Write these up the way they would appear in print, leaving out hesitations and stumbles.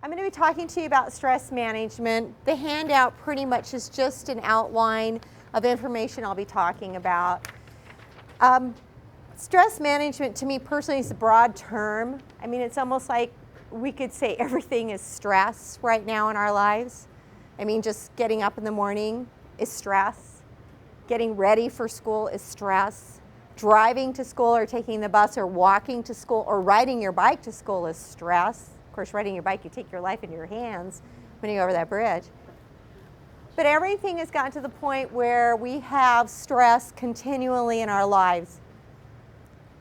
I'm going to be talking to you about stress management. The handout pretty much is just an outline of information I'll be talking about. Stress management to me personally is a broad term. I mean, it's almost like we could say everything is stress right now in our lives. I mean, just getting up in the morning is stress. Getting ready for school is stress. Driving to school or taking the bus or walking to school or riding your bike to school is stress. Of course, riding your bike, you take your life into your hands when you go over that bridge. But everything has gotten to the point where we have stress continually in our lives.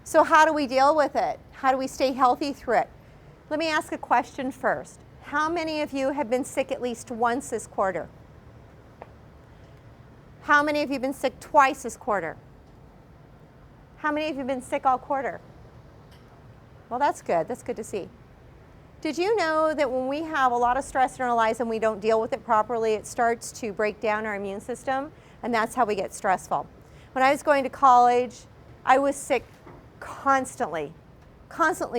So how do we deal with it? How do we stay healthy through it? Let me ask a question first. How many of you have been sick at least once this quarter? How many of you have been sick twice this quarter? How many of you have been sick all quarter? Well, that's good. That's good to see. Did you know that when we have a lot of stress in our lives and we don't deal with it properly, it starts to break down our immune system, and that's how we get stressful. When I was going to college, I was sick constantly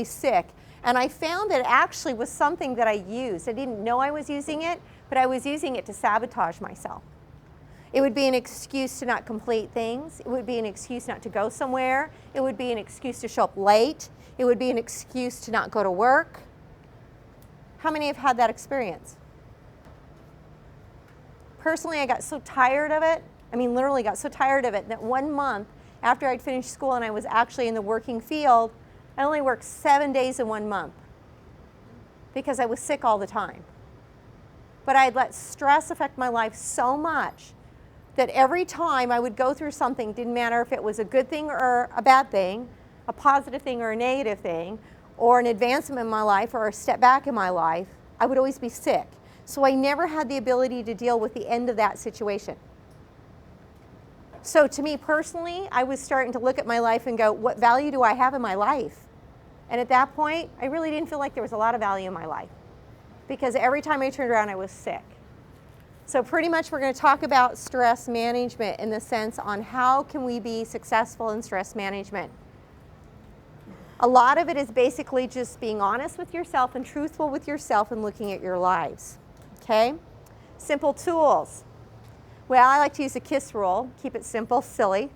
sick, and I found that it actually was something that I used. I didn't know I was using it, but I was using it to sabotage myself. It would be an excuse to not complete things. It would be an excuse not to go somewhere. It would be an excuse to show up late. It would be an excuse to not go to work. How many have had that experience? Personally, I got so tired of it. I mean, literally got so tired of it that 1 month after I'd finished school and I was actually in the working field, I only worked 7 days in 1 month because I was sick all the time. But I had let stress affect my life so much that every time I would go through something, didn't matter if it was a good thing or a bad thing, a positive thing or a negative thing, or an advancement in my life or a step back in my life, I would always be sick. So I never had the ability to deal with the end of that situation. So to me personally, I was starting to look at my life and go, what value do I have in my life? And at that point, I really didn't feel like there was a lot of value in my life because every time I turned around, I was sick. So pretty much we're going to talk about stress management in the sense on how can we be successful in stress management. A lot of it is basically just being honest with yourself and truthful with yourself and looking at your lives, okay? Simple tools. Well, I like to use the KISS rule, keep it simple, silly.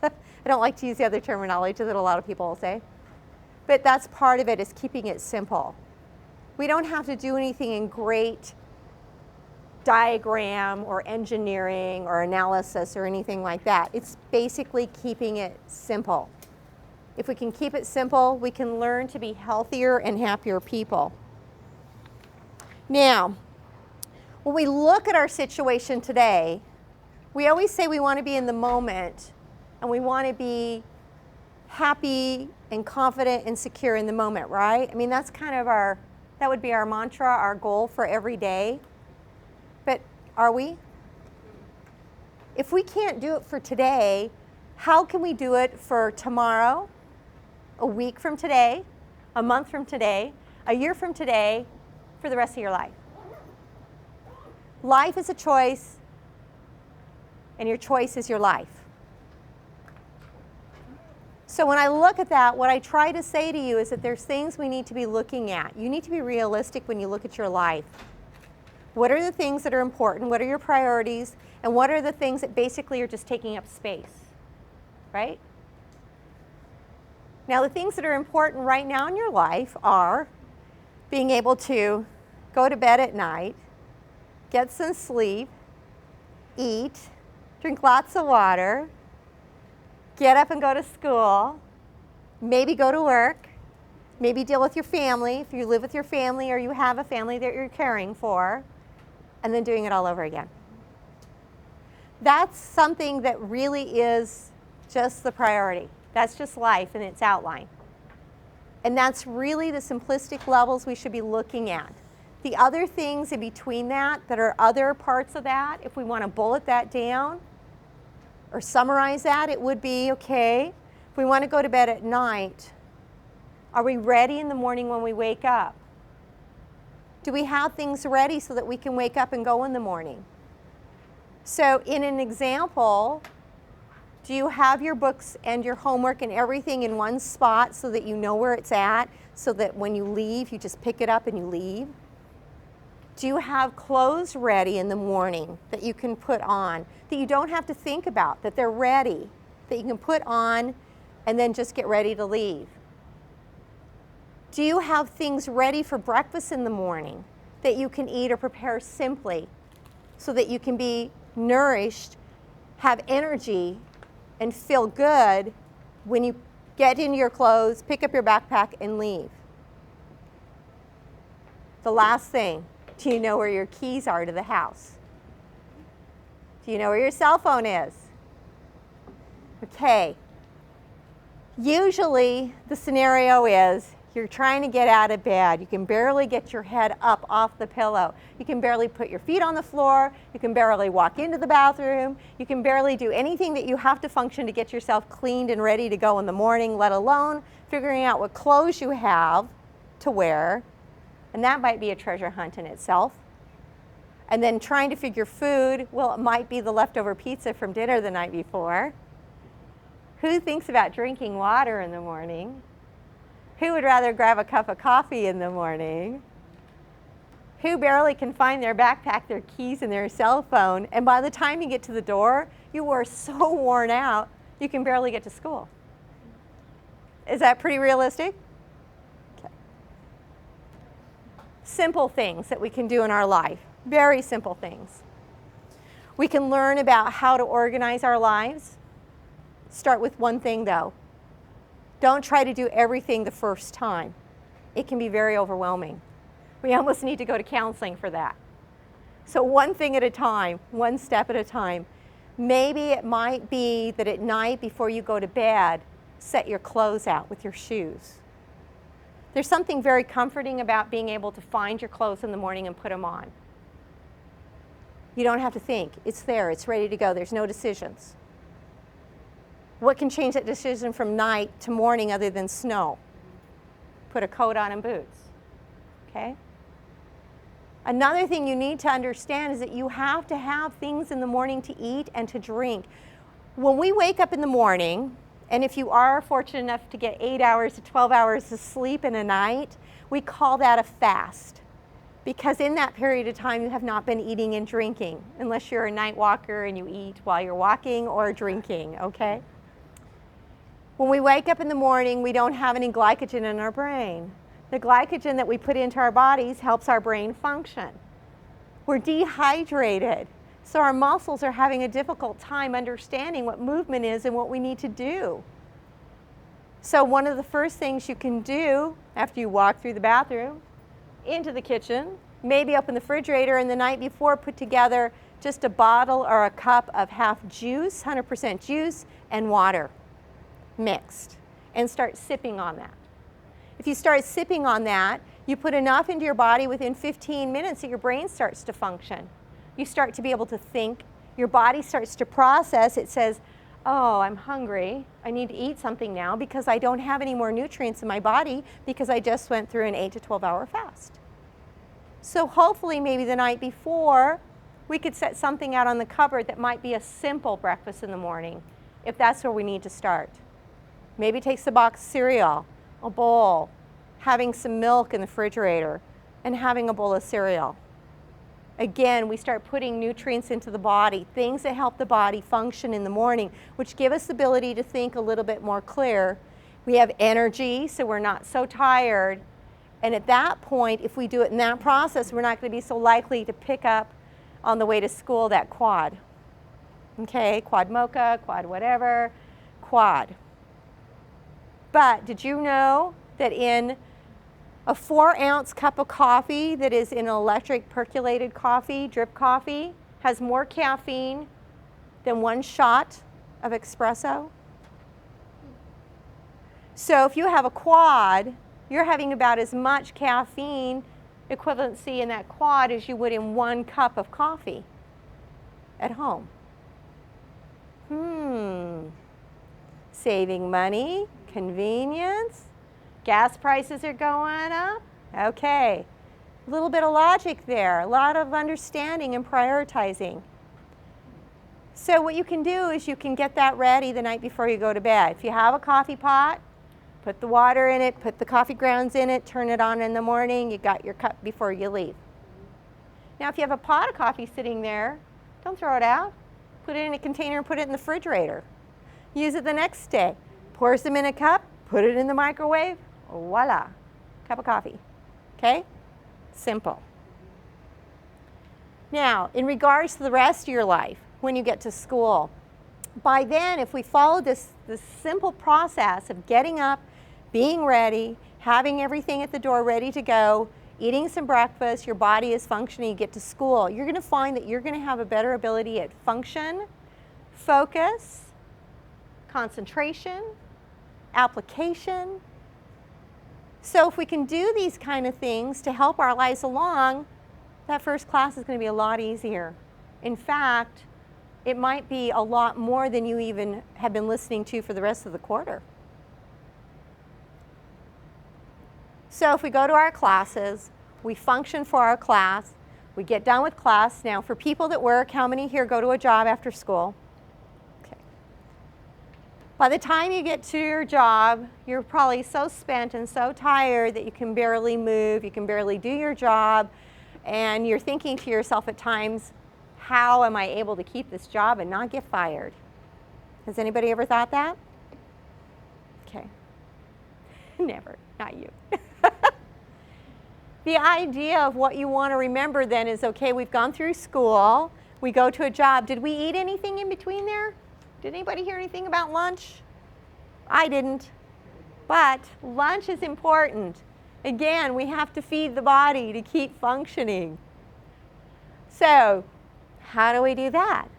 I don't like to use the other terminology that a lot of people will say. But that's part of it, is keeping it simple. We don't have to do anything in great diagram or engineering or analysis or anything like that. It's basically keeping it simple. If we can keep it simple, we can learn to be healthier and happier people. Now, when we look at our situation today, we always say we want to be in the moment and we want to be happy and confident and secure in the moment, right? I mean, that's kind of that would be our mantra, our goal for every day. But are we? If we can't do it for today, how can we do it for tomorrow, a week from today, a month from today, a year from today, for the rest of your life? Life is a choice, and your choice is your life. So when I look at that, what I try to say to you is that there's things we need to be looking at. You need to be realistic when you look at your life. What are the things that are important? What are your priorities? And what are the things that basically are just taking up space, right? Now, the things that are important right now in your life are being able to go to bed at night, get some sleep, eat, drink lots of water, get up and go to school, maybe go to work, maybe deal with your family if you live with your family or you have a family that you're caring for, and then doing it all over again. That's something that really is just the priority. That's just life in its outline. And that's really the simplistic levels we should be looking at. The other things in between that are other parts of that, if we want to bullet that down or summarize that, it would be, okay, if we want to go to bed at night, are we ready in the morning when we wake up? Do we have things ready so that we can wake up and go in the morning? So in an example, do you have your books and your homework and everything in one spot so that you know where it's at, so that when you leave, you just pick it up and you leave? Do you have clothes ready in the morning that you can put on, that you don't have to think about, that they're ready, that you can put on and then just get ready to leave? Do you have things ready for breakfast in the morning that you can eat or prepare simply so that you can be nourished, have energy, and feel good when you get into your clothes, pick up your backpack, and leave? The last thing, do you know where your keys are to the house? Do you know where your cell phone is? Okay. Usually the scenario is you're trying to get out of bed. You can barely get your head up off the pillow. You can barely put your feet on the floor. You can barely walk into the bathroom. You can barely do anything that you have to function to get yourself cleaned and ready to go in the morning, let alone figuring out what clothes you have to wear. And that might be a treasure hunt in itself. And then trying to figure food, well, it might be the leftover pizza from dinner the night before. Who thinks about drinking water in the morning? Who would rather grab a cup of coffee in the morning? Who barely can find their backpack, their keys, and their cell phone, and by the time you get to the door, you are so worn out, you can barely get to school? Is that pretty realistic? Simple things that we can do in our life, very simple things. We can learn about how to organize our lives. Start with one thing though. Don't try to do everything the first time. It can be very overwhelming. We almost need to go to counseling for that. So one thing at a time, one step at a time. Maybe it might be that at night before you go to bed, set your clothes out with your shoes. There's something very comforting about being able to find your clothes in the morning and put them on. You don't have to think. It's there. It's ready to go. There's no decisions. What can change that decision from night to morning other than snow? Put a coat on and boots. Okay? Another thing you need to understand is that you have to have things in the morning to eat and to drink. When we wake up in the morning, and if you are fortunate enough to get 8 hours to 12 hours of sleep in a night, we call that a fast. Because in that period of time, you have not been eating and drinking, unless you're a night walker and you eat while you're walking or drinking, okay? When we wake up in the morning, we don't have any glycogen in our brain. The glycogen that we put into our bodies helps our brain function. We're dehydrated. So our muscles are having a difficult time understanding what movement is and what we need to do. So one of the first things you can do after you walk through the bathroom, into the kitchen, maybe open the refrigerator, and the night before put together just a bottle or a cup of half juice, 100% juice, and water mixed, and start sipping on that. If you start sipping on that, you put enough into your body within 15 minutes that your brain starts to function. You start to be able to think. Your body starts to process. It says, oh, I'm hungry. I need to eat something now because I don't have any more nutrients in my body because I just went through an 8 to 12 hour fast. So hopefully maybe the night before, we could set something out on the cupboard that might be a simple breakfast in the morning, if that's where we need to start. Maybe it takes a box of cereal, a bowl, having some milk in the refrigerator, and having a bowl of cereal. Again, we start putting nutrients into the body, things that help the body function in the morning, which give us the ability to think a little bit more clear. We have energy, so we're not so tired. And at that point, if we do it in that process, we're not going to be so likely to pick up on the way to school that quad. Okay, quad mocha, quad whatever, quad. But did you know that in a 4-ounce cup of coffee that is in electric percolated coffee, drip coffee, has more caffeine than 1 shot of espresso? So if you have a quad, you're having about as much caffeine equivalency in that quad as you would in 1 cup of coffee at home. Saving money, convenience, gas prices are going up. Okay, a little bit of logic there, a lot of understanding and prioritizing. So what you can do is you can get that ready the night before you go to bed. If you have a coffee pot, put the water in it, put the coffee grounds in it, turn it on in the morning, you got your cup before you leave. Now, if you have a pot of coffee sitting there, don't throw it out. Put it in a container and put it in the refrigerator. Use it the next day. Pour some in a cup, put it in the microwave, voila, cup of coffee. Okay? Simple. Now, in regards to the rest of your life, when you get to school, by then, if we follow this simple process of getting up, being ready, having everything at the door ready to go, eating some breakfast, your body is functioning, you get to school, you're going to find that you're going to have a better ability at function, focus, concentration, application. So if we can do these kind of things to help our lives along, that first class is going to be a lot easier. In fact, it might be a lot more than you even have been listening to for the rest of the quarter. So if we go to our classes, we function for our class, we get done with class. Now, for people that work, how many here go to a job after school? Okay. By the time you get to your job, you're probably so spent and so tired that you can barely move, you can barely do your job, and you're thinking to yourself at times, how am I able to keep this job and not get fired? Has anybody ever thought that? Okay. Never, not you. The idea of what you want to remember then is, okay, we've gone through school, we go to a job. Did we eat anything in between there? Did anybody hear anything about lunch? I didn't. But lunch is important. Again, we have to feed the body to keep functioning. So, how do we do that?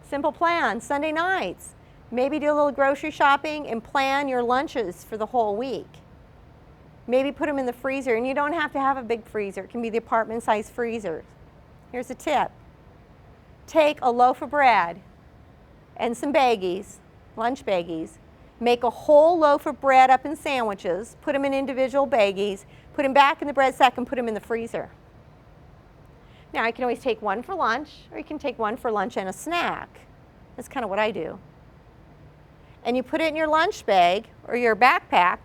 Simple plan, Sunday nights. Maybe do a little grocery shopping and plan your lunches for the whole week. Maybe put them in the freezer, and you don't have to have a big freezer. It can be the apartment-sized freezers. Here's a tip. Take a loaf of bread and some baggies, lunch baggies. Make a whole loaf of bread up in sandwiches, put them in individual baggies, put them back in the bread sack, and put them in the freezer. Now, you can always take one for lunch, or you can take one for lunch and a snack. That's kind of what I do. And you put it in your lunch bag or your backpack.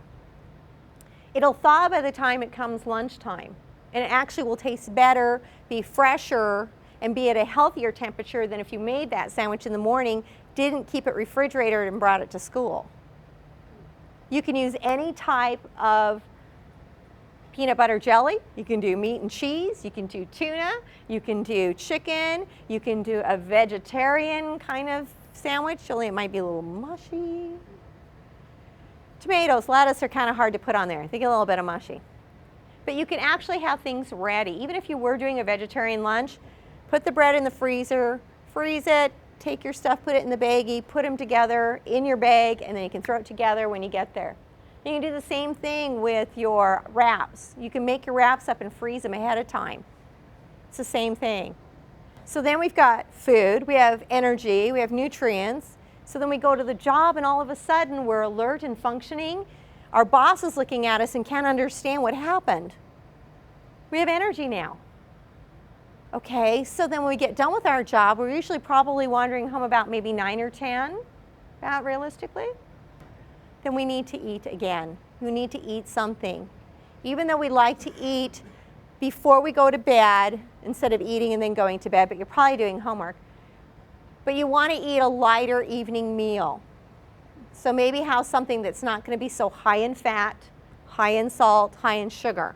It'll thaw by the time it comes lunchtime, and it actually will taste better, be fresher, and be at a healthier temperature than if you made that sandwich in the morning, didn't keep it refrigerated, and brought it to school. You can use any type of peanut butter jelly. You can do meat and cheese. You can do tuna. You can do chicken. You can do a vegetarian kind of sandwich, only it might be a little mushy. Tomatoes, lettuce are kind of hard to put on there. They get a little bit of mushy. But you can actually have things ready. Even if you were doing a vegetarian lunch, put the bread in the freezer, freeze it, take your stuff, put it in the baggie, put them together in your bag, and then you can throw it together when you get there. You can do the same thing with your wraps. You can make your wraps up and freeze them ahead of time. It's the same thing. So then we've got food, we have energy, we have nutrients. So then we go to the job, and all of a sudden we're alert and functioning. Our boss is looking at us and can't understand what happened. We have energy now. Okay, so then when we get done with our job, we're usually probably wandering home about maybe 9 or 10, about realistically. Then we need to eat again. We need to eat something. Even though we like to eat before we go to bed instead of eating and then going to bed, but you're probably doing homework. But you want to eat a lighter evening meal. So maybe have something that's not going to be so high in fat, high in salt, high in sugar.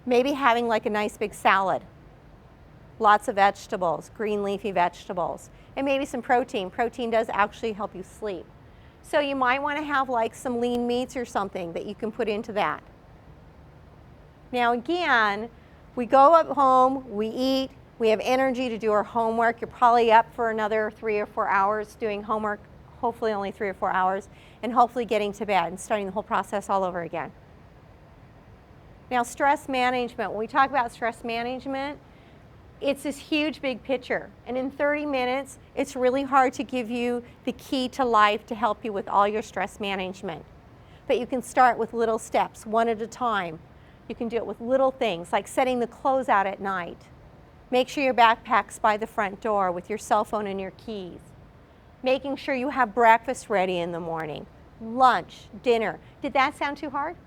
Maybe having like a nice big salad. Lots of vegetables, green leafy vegetables, and maybe some protein. Protein does actually help you sleep. So you might want to have like some lean meats or something that you can put into that. Now again, we go up home, we eat, we have energy to do our homework. You're probably up for another 3 or 4 hours doing homework, hopefully only 3 or 4 hours, and hopefully getting to bed and starting the whole process all over again. Now, stress management. When we talk about stress management, it's this huge big picture. And in 30 minutes, it's really hard to give you the key to life to help you with all your stress management. But you can start with little steps, one at a time. You can do it with little things, like setting the clothes out at night. Make sure your backpack's by the front door with your cell phone and your keys. Making sure you have breakfast ready in the morning. Lunch, dinner. Did that sound too hard?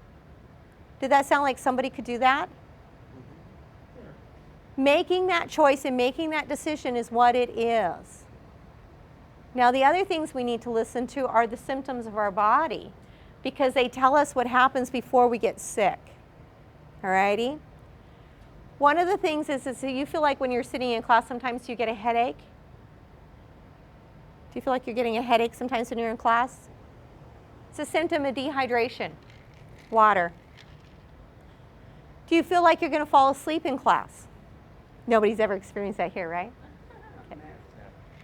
Did that sound like somebody could do that? Making that choice and making that decision is what it is. Now, the other things we need to listen to are the symptoms of our body, because they tell us what happens before we get sick. Alrighty? One of the things is so you feel like when you're sitting in class, sometimes you get a headache. Do you feel like you're getting a headache sometimes when you're in class? It's a symptom of dehydration. Water. Do you feel like you're going to fall asleep in class? Nobody's ever experienced that here, right? Okay.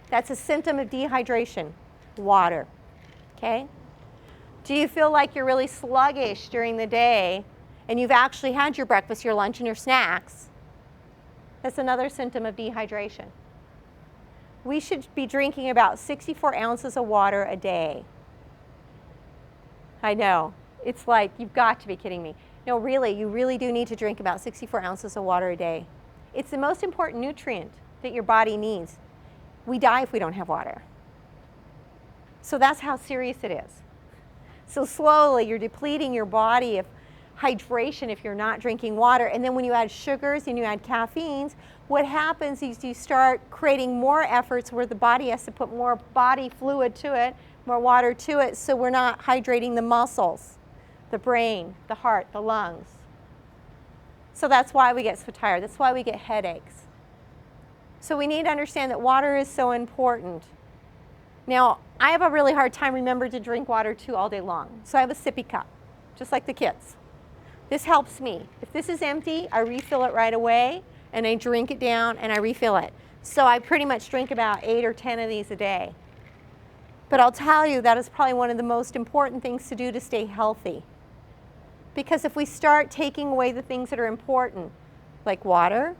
That's a symptom of dehydration. Water. Okay? Do you feel like you're really sluggish during the day and you've actually had your breakfast, your lunch, and your snacks? That's another symptom of dehydration. We should be drinking about 64 ounces of water a day. I know. It's like, you've got to be kidding me. No, really, you really do need to drink about 64 ounces of water a day. It's the most important nutrient that your body needs. We die if we don't have water. So that's how serious it is. So slowly, you're depleting your body of hydration if you're not drinking water. And then when you add sugars and you add caffeines, what happens is you start creating more efforts where the body has to put more body fluid to it, more water to it, so we're not hydrating the muscles, the brain, the heart, the lungs. So that's why we get so tired. That's why we get headaches. So we need to understand that water is so important. Now, I have a really hard time remembering to drink water too all day long. So I have a sippy cup, just like the kids. This helps me. If this is empty, I refill it right away, and I drink it down and I refill it. So I pretty much drink about 8 or 10 of these a day. But I'll tell you, that is probably one of the most important things to do to stay healthy. Because if we start taking away the things that are important, like water,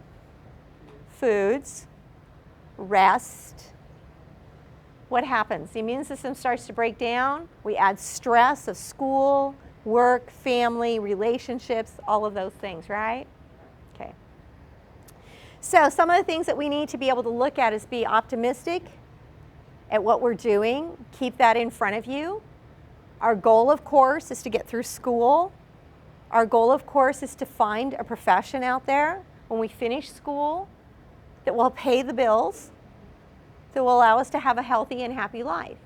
foods, rest, what happens? The immune system starts to break down. We add stress of school, work, family, relationships, all of those things, right? Okay. So some of the things that we need to be able to look at is be optimistic at what we're doing. Keep that in front of you. Our goal, of course, is to get through school. Our goal, of course, is to find a profession out there when we finish school that will pay the bills, that will allow us to have a healthy and happy life.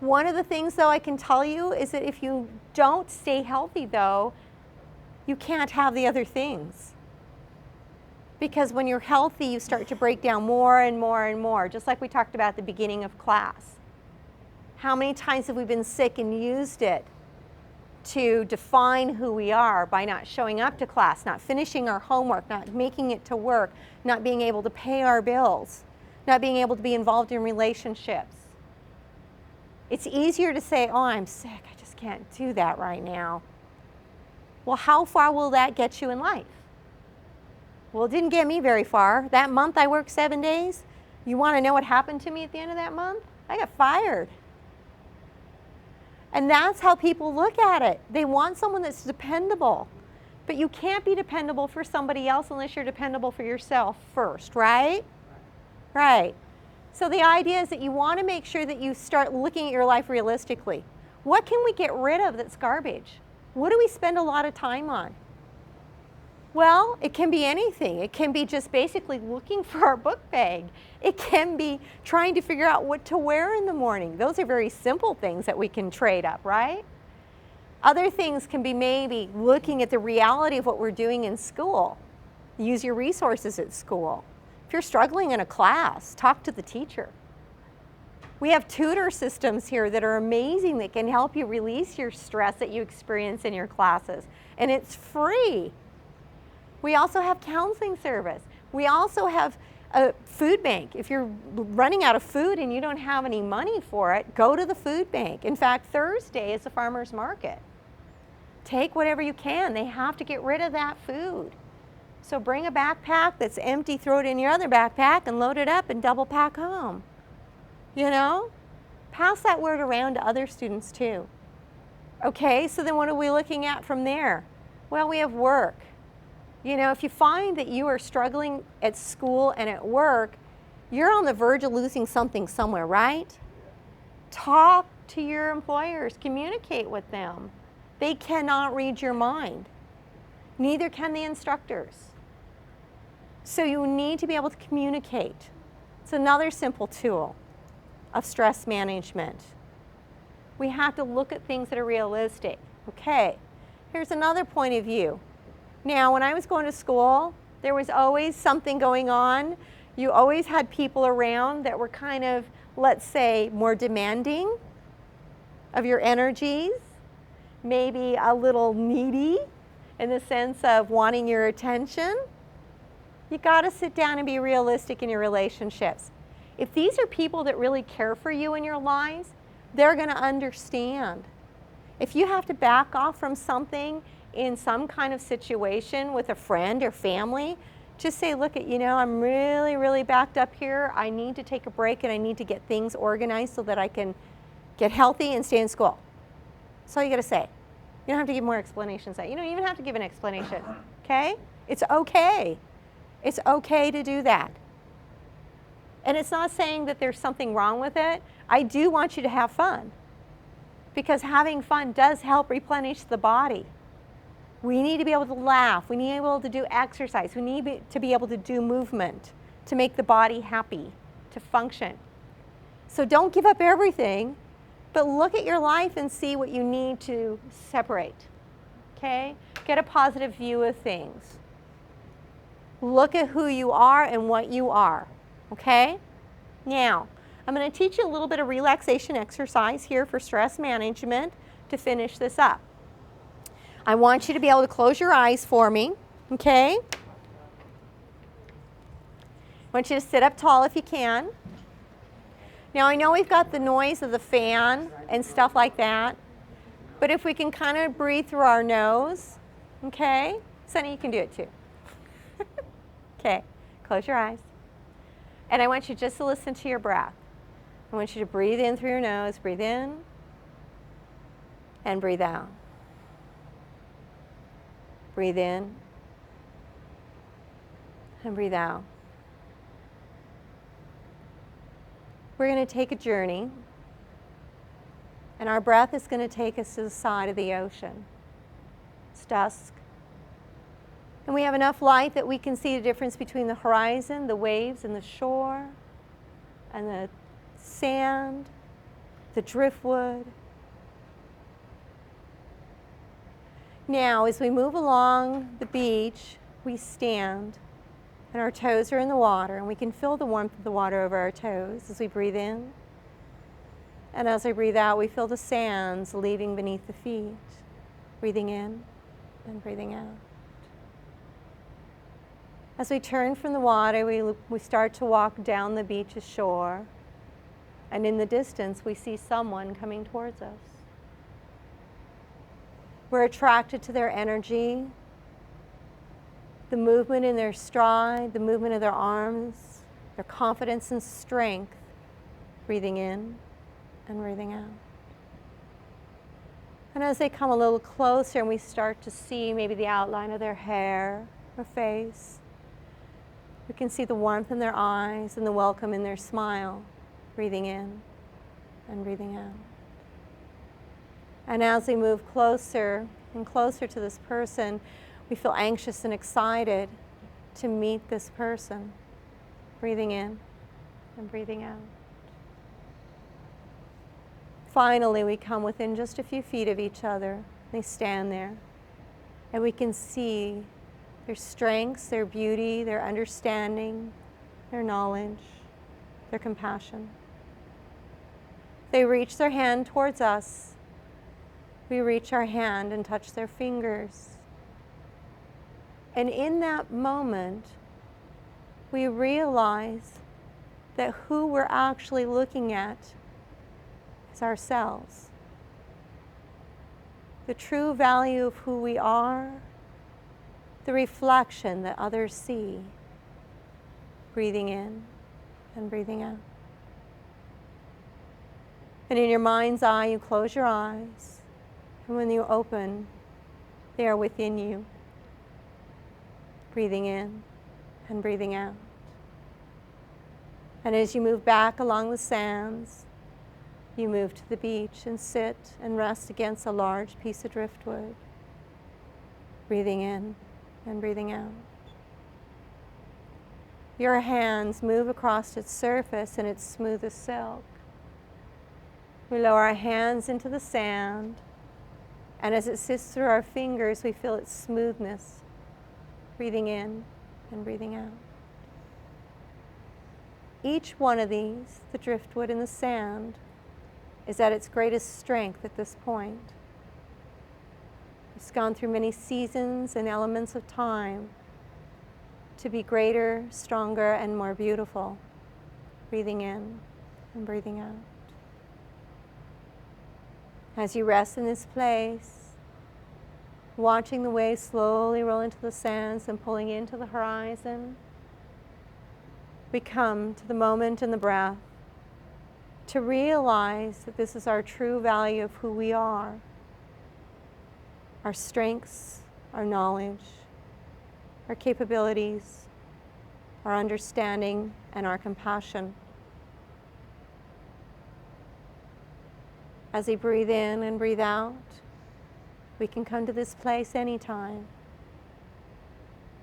One of the things, though, I can tell you is that if you don't stay healthy, though, you can't have the other things. Because when you're healthy, you start to break down more and more and more, just like we talked about at the beginning of class. How many times have we been sick and used it to define who we are by not showing up to class, not finishing our homework, not making it to work, not being able to pay our bills, not being able to be involved in relationships? It's easier to say, oh, I'm sick, I just can't do that right now. Well, how far will that get you in life? Well, it didn't get me very far. That month I worked 7 days. You want to know what happened to me at the end of that month? I got fired. And that's how people look at it. They want someone that's dependable. But you can't be dependable for somebody else unless you're dependable for yourself first, right? Right. So the idea is that you want to make sure that you start looking at your life realistically. What can we get rid of that's garbage? What do we spend a lot of time on? Well, it can be anything. It can be just basically looking for our book bag. It can be trying to figure out what to wear in the morning. Those are very simple things that we can trade up, right? Other things can be maybe looking at the reality of what we're doing in school. Use your resources at school. If you're struggling in a class, talk to the teacher. We have tutor systems here that are amazing that can help you release your stress that you experience in your classes. And it's free. We also have counseling service. We also have a food bank. If you're running out of food and you don't have any money for it, go to the food bank. In fact, Thursday is the farmer's market. Take whatever you can. They have to get rid of that food. So bring a backpack that's empty, throw it in your other backpack and load it up and double pack home. You know? Pass that word around to other students too. Okay, so then what are we looking at from there? Well, we have work. You know, if you find that you are struggling at school and at work, you're on the verge of losing something somewhere, right? Talk to your employers, communicate with them. They cannot read your mind. Neither can the instructors. So you need to be able to communicate. It's another simple tool of stress management. We have to look at things that are realistic. Okay, here's another point of view. Now, when I was going to school, there was always something going on. You always had people around that were kind of, let's say, more demanding of your energies, maybe a little needy in the sense of wanting your attention. You got to sit down and be realistic in your relationships. If these are people that really care for you in your lives, they're going to understand. If you have to back off from something in some kind of situation with a friend or family, just say, look, I'm really, really backed up here. I need to take a break and I need to get things organized so that I can get healthy and stay in school. That's all you got to say. You don't have to give more explanations. You don't even have to give an explanation, okay? It's okay. It's okay to do that. And it's not saying that there's something wrong with it. I do want you to have fun, because having fun does help replenish the body. We need to be able to laugh. We need to be able to do exercise. We need to be able to do movement to make the body happy, to function. So don't give up everything, but look at your life and see what you need to separate, okay? Get a positive view of things. Look at who you are and what you are, okay? Now, I'm going to teach you a little bit of relaxation exercise here for stress management to finish this up. I want you to be able to close your eyes for me, okay? I want you to sit up tall if you can. Now, I know we've got the noise of the fan and stuff like that, but if we can kind of breathe through our nose, okay? Sunny, you can do it too. Okay, close your eyes. And I want you just to listen to your breath. I want you to breathe in through your nose, breathe in, and breathe out. Breathe in, and breathe out. We're going to take a journey, and our breath is going to take us to the side of the ocean. It's dusk. And we have enough light that we can see the difference between the horizon, the waves, and the shore, and the sand, the driftwood. Now, as we move along the beach, we stand, and our toes are in the water, and we can feel the warmth of the water over our toes as we breathe in. And as I breathe out, we feel the sands leaving beneath the feet, breathing in and breathing out. As we turn from the water, we start to walk down the beach's shore, and in the distance, we see someone coming towards us. We're attracted to their energy, the movement in their stride, the movement of their arms, their confidence and strength, breathing in and breathing out. And as they come a little closer and we start to see maybe the outline of their hair or face, we can see the warmth in their eyes and the welcome in their smile, breathing in and breathing out. And as we move closer and closer to this person, we feel anxious and excited to meet this person, breathing in and breathing out. Finally, we come within just a few feet of each other. They stand there, and we can see their strengths, their beauty, their understanding, their knowledge, their compassion. They reach their hand towards us. We reach our hand and touch their fingers. And in that moment, we realize that who we're actually looking at is ourselves. The true value of who we are, the reflection that others see, breathing in and breathing out. And in your mind's eye, you close your eyes, and when you open, they are within you, breathing in and breathing out. And as you move back along the sands, you move to the beach and sit and rest against a large piece of driftwood, breathing in and breathing out. Your hands move across its surface and it's smooth as silk. We lower our hands into the sand, and as it sifts through our fingers, we feel its smoothness, breathing in and breathing out. Each one of these, the driftwood and the sand, is at its greatest strength at this point. It's gone through many seasons and elements of time to be greater, stronger, and more beautiful, breathing in and breathing out. As you rest in this place, watching the waves slowly roll into the sands and pulling into the horizon, we come to the moment in the breath to realize that this is our true value of who we are, our strengths, our knowledge, our capabilities, our understanding, and our compassion. As we breathe in and breathe out, we can come to this place anytime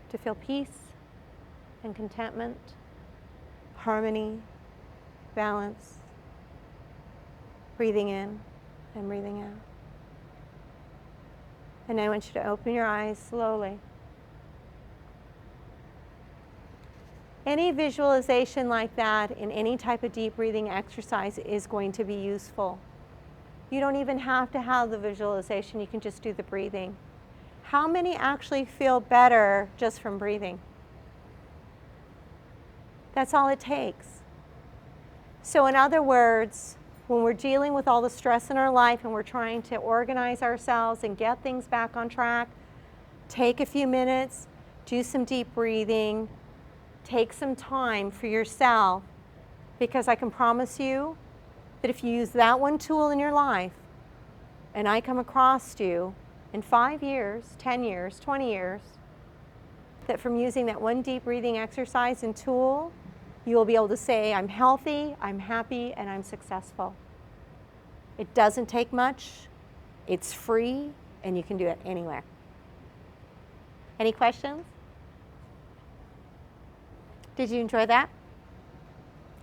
to feel peace and contentment, harmony, balance, breathing in and breathing out. And I want you to open your eyes slowly. Any visualization like that in any type of deep breathing exercise is going to be useful. You don't even have to have the visualization, you can just do the breathing. How many actually feel better just from breathing? That's all it takes. So in other words, when we're dealing with all the stress in our life and we're trying to organize ourselves and get things back on track, take a few minutes, do some deep breathing, take some time for yourself, because I can promise you that if you use that one tool in your life, and I come across you in 5 years, 10 years, 20 years, that from using that one deep breathing exercise and tool, you will be able to say, I'm healthy, I'm happy, and I'm successful. It doesn't take much, it's free, and you can do it anywhere. Any questions? Did you enjoy that?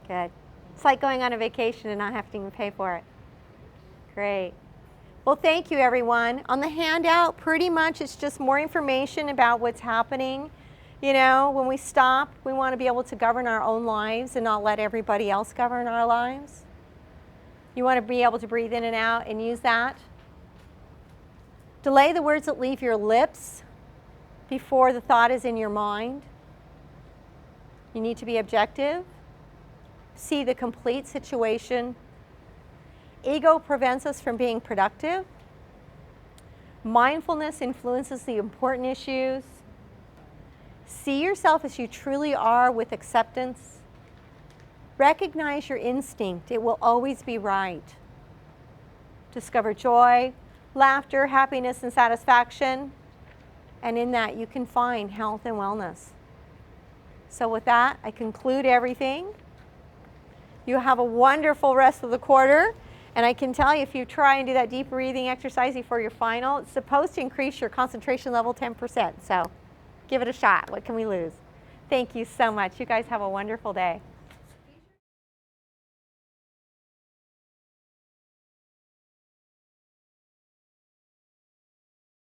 Good. It's like going on a vacation and not having to pay for it. Great. Well, thank you, everyone. On the handout, pretty much it's just more information about what's happening. You know, when we stop, we want to be able to govern our own lives and not let everybody else govern our lives. You want to be able to breathe in and out and use that. Delay the words that leave your lips before the thought is in your mind. You need to be objective. See the complete situation. Ego prevents us from being productive. Mindfulness influences the important issues. See yourself as you truly are with acceptance. Recognize your instinct. It will always be right. Discover joy, laughter, happiness, and satisfaction. And in that, you can find health and wellness. So with that, I conclude everything. You have a wonderful rest of the quarter. And I can tell you, if you try and do that deep breathing exercise before your final, it's supposed to increase your concentration level 10%. So give it a shot. What can we lose? Thank you so much. You guys have a wonderful day.